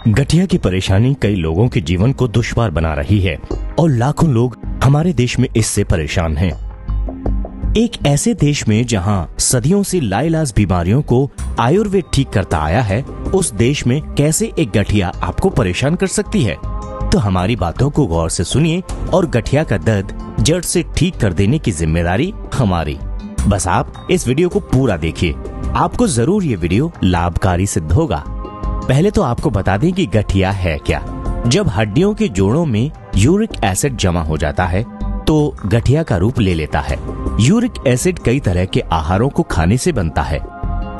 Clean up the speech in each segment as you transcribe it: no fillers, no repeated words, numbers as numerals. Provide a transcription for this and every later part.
गठिया की परेशानी कई लोगों के जीवन को दुश्वार बना रही है और लाखों लोग हमारे देश में इससे परेशान हैं। एक ऐसे देश में जहां सदियों से लाइलाज बीमारियों को आयुर्वेद ठीक करता आया है, उस देश में कैसे एक गठिया आपको परेशान कर सकती है? तो हमारी बातों को गौर से सुनिए और गठिया का दर्द जड़ से ठीक कर देने की जिम्मेदारी हमारी। बस आप इस वीडियो को पूरा देखिए, आपको जरूर ये वीडियो लाभकारी सिद्ध होगा। पहले तो आपको बता दें कि गठिया है क्या। जब हड्डियों के जोड़ों में यूरिक एसिड जमा हो जाता है तो गठिया का रूप ले लेता है। यूरिक एसिड कई तरह के आहारों को खाने से बनता है।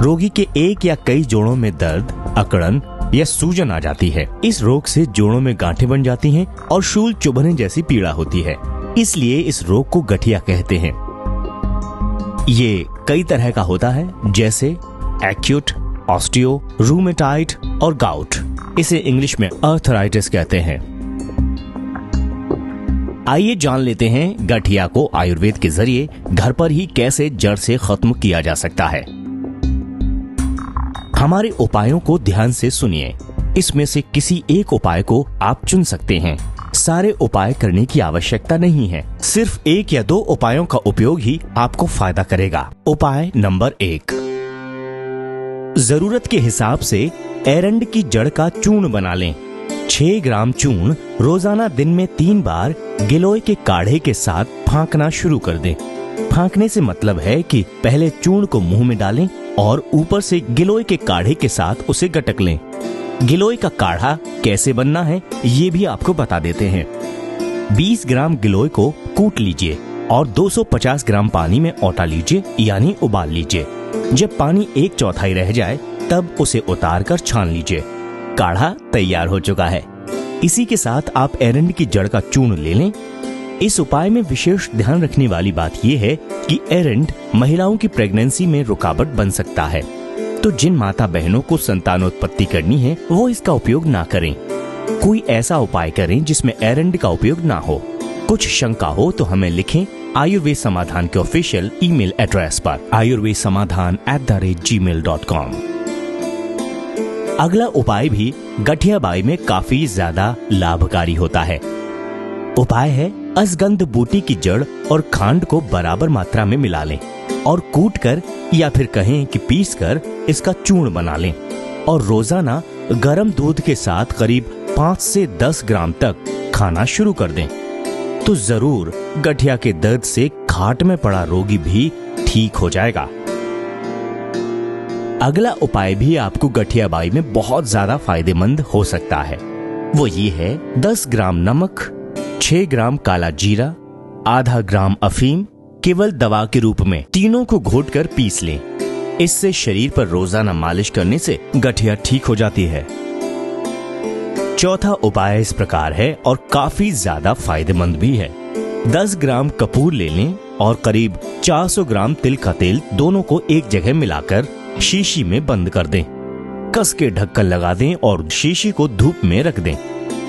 रोगी के एक या कई जोड़ों में दर्द, अकड़न या सूजन आ जाती है। इस रोग से जोड़ों में गांठें बन जाती हैं और शूल चुभने जैसी पीड़ा होती है, इसलिए इस रोग को गठिया कहते हैं। ये कई तरह का होता है, जैसे एक्यूट, ऑस्टियो, रूमेटाइड और गाउट। इसे इंग्लिश में आर्थराइटिस कहते हैं। आइए जान लेते हैं गठिया को आयुर्वेद के जरिए घर पर ही कैसे जड़ से खत्म किया जा सकता है। हमारे उपायों को ध्यान से सुनिए, इसमें से किसी एक उपाय को आप चुन सकते हैं। सारे उपाय करने की आवश्यकता नहीं है, सिर्फ एक या दो उपायों का उपयोग ही आपको फायदा करेगा। उपाय नंबर 1, जरूरत के हिसाब से एरंड की जड़ का चूर्ण बना लें। 6 ग्राम चूर्ण रोजाना दिन में 3 बार गिलोय के काढ़े के साथ फांकना शुरू कर दें। फांकने से मतलब है कि पहले चूर्ण को मुंह में डालें और ऊपर से गिलोय के काढ़े के साथ उसे गटक लें। गिलोय का काढ़ा कैसे बनना है ये भी आपको बता देते हैं। 20 ग्राम गिलोय को कूट लीजिए और 250 ग्राम पानी में औटा लीजिए, यानी उबाल लीजिए। जब पानी 1/4 रह जाए तब उसे उतार कर छान लीजिए। काढ़ा तैयार हो चुका है। इसी के साथ आप एरंड की जड़ का चूर्ण ले लें। इस उपाय में विशेष ध्यान रखने वाली बात यह है कि एरंड महिलाओं की प्रेगनेंसी में रुकावट बन सकता है, तो जिन माता बहनों को संतानोत्पत्ति करनी है वो इसका उपयोग ना करें। कोई ऐसा उपाय करें जिसमें एरंड का उपयोग ना हो। कुछ शंका हो तो हमें लिखें आयुर्वेद समाधान के ऑफिशियल ईमेल एड्रेस पर ayurvedsamaadhan@gmail.com। अगला उपाय भी गठिया बाई में काफी ज्यादा लाभकारी होता है। उपाय है असगंध बूटी की जड़ और खांड को बराबर मात्रा में मिला लें और कूट कर या फिर कहें कि पीस कर इसका चूर्ण बना लें और रोजाना गर्म दूध के साथ करीब 5 से 10 ग्राम तक खाना शुरू कर दें, तो जरूर गठिया के दर्द से खाट में पड़ा रोगी भी ठीक हो जाएगा। अगला उपाय भी आपको गठिया बाई में बहुत ज्यादा फायदेमंद हो सकता है। वो ये है 10 ग्राम नमक, 6 ग्राम काला जीरा, आधा ग्राम अफीम केवल दवा के रूप में, तीनों को घोटकर पीस लें। इससे शरीर पर रोजाना मालिश करने से गठिया ठीक हो जाती है। चौथा उपाय इस प्रकार है और काफी ज्यादा फायदेमंद भी है। 10 ग्राम कपूर ले लें और करीब 400 ग्राम तिल का तेल, दोनों को एक जगह मिलाकर शीशी में बंद कर दें। कस के ढक्कन लगा दें और शीशी को धूप में रख दें।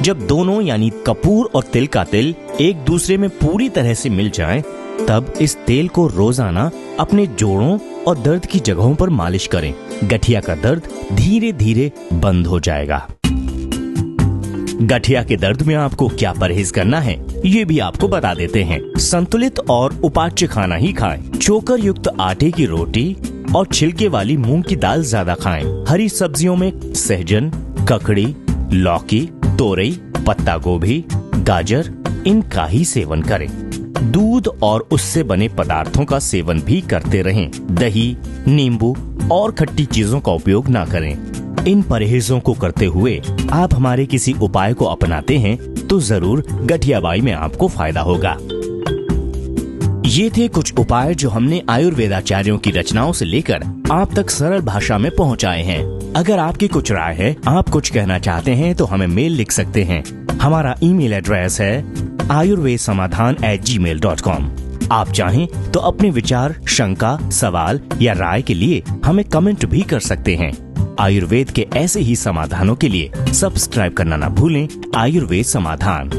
जब दोनों यानी कपूर और तिल का तेल एक दूसरे में पूरी तरह से मिल जाएं, तब इस तेल को रोजाना अपने जोड़ों और दर्द की जगहों पर मालिश करें। गठिया का दर्द धीरे धीरे बंद हो जाएगा। गठिया के दर्द में आपको क्या परहेज करना है ये भी आपको बता देते हैं। संतुलित और उपाच्य खाना ही खाएं। चोकर युक्त आटे की रोटी और छिलके वाली मूंग की दाल ज्यादा खाएं। हरी सब्जियों में सहजन, ककड़ी, लौकी, तोरई, पत्ता गोभी, गाजर, इनका ही सेवन करें। दूध और उससे बने पदार्थों का सेवन भी करते रहें। दही, नींबू और खट्टी चीजों का उपयोग ना करें। इन परहेजों को करते हुए आप हमारे किसी उपाय को अपनाते हैं तो जरूर गठिया बाई में आपको फायदा होगा। ये थे कुछ उपाय जो हमने आयुर्वेदाचार्यों की रचनाओं से लेकर आप तक सरल भाषा में पहुंचाए हैं। अगर आपकी कुछ राय है, आप कुछ कहना चाहते हैं तो हमें मेल लिख सकते हैं। हमारा ईमेल एड्रेस है ayurvedsamaadhan@gmail.com। आप चाहें तो अपने विचार, शंका, सवाल या राय के लिए हमें कमेंट भी कर सकते हैं। आयुर्वेद के ऐसे ही समाधानों के लिए सब्सक्राइब करना ना भूलें। आयुर्वेद समाधान।